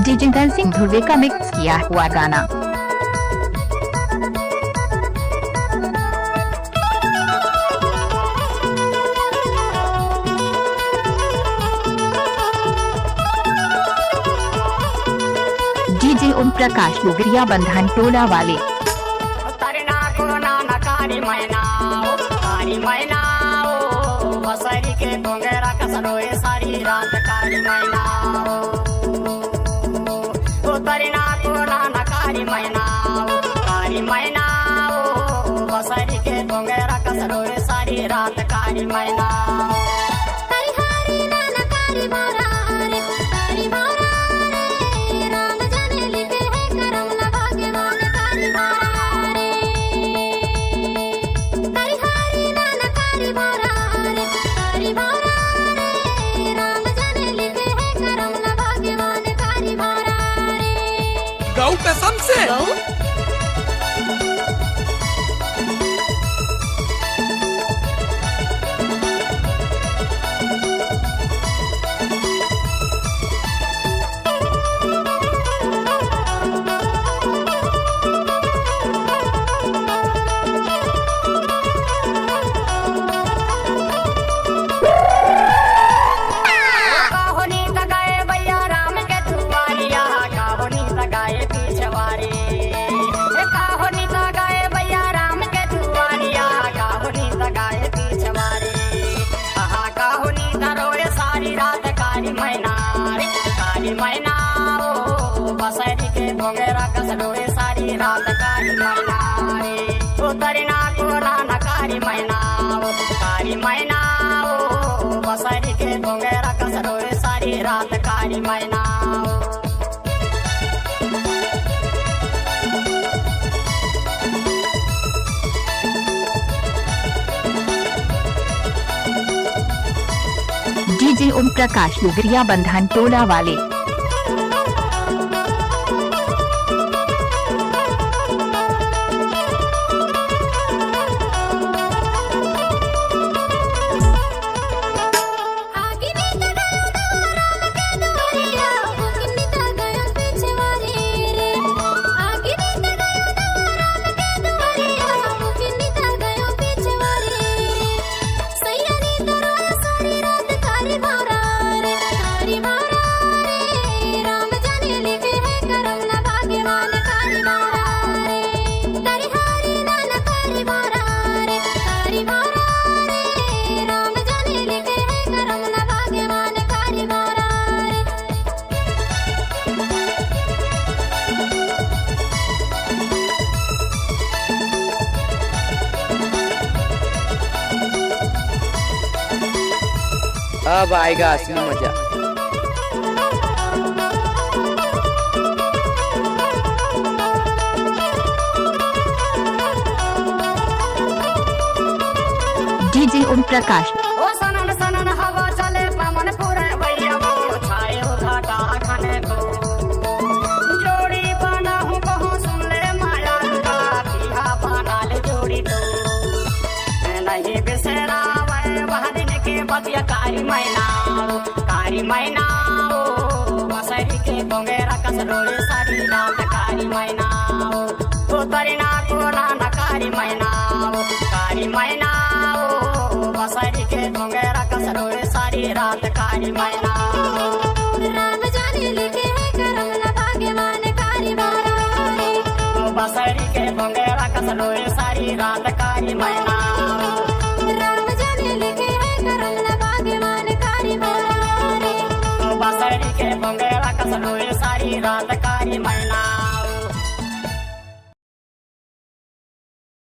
Digital Singh Dhruve का mix किया हुआ गाना। डीजे ओम प्रकाश लुगरिया बंधन टोला वाले। बसरी के डोंगरा कसरोए सारी रात कारी मैना उतरना को नाना कारी मैना बसरी के डोंगरा कसरोए सारी रात कारी मैना गौ कसम से मैना बसरी के डोंगरा कसरोए सारी रात कारी मैना उतरना को नाना कारी मैना बसरी के डोंगरा कसरोए सारी रात कारी मैना डीजे ओम प्रकाश लुगरिया बंधन टोला वाले। अब आएगा असली मजा। डीजे ओम प्रकाश ओ सनन सनन हवा चले पवन पूरे भैया वो छाए हो घाटा खाने को जोड़ी बना हूँ कहूँ सुन ले माया का पिया बना ले जोड़ी तो नहीं बिसरा वह दिन के बतिया कारी मैना बसरी के डोंगरा कसरोए सारी रात कारी मैना उतरना को नाना कारी मैना बसरी के डोंगरा कसरोए सारी रात कारी मैना राम जाने लिखे है करम न भाग्यवान कारी बसरी के डोंगरा कसरोए सारी रात कारी मैना राम जाने लिखे है करम न भाग्यवान कारी बसरी के डोंगरा कसरोए सारी रात कारी मैना।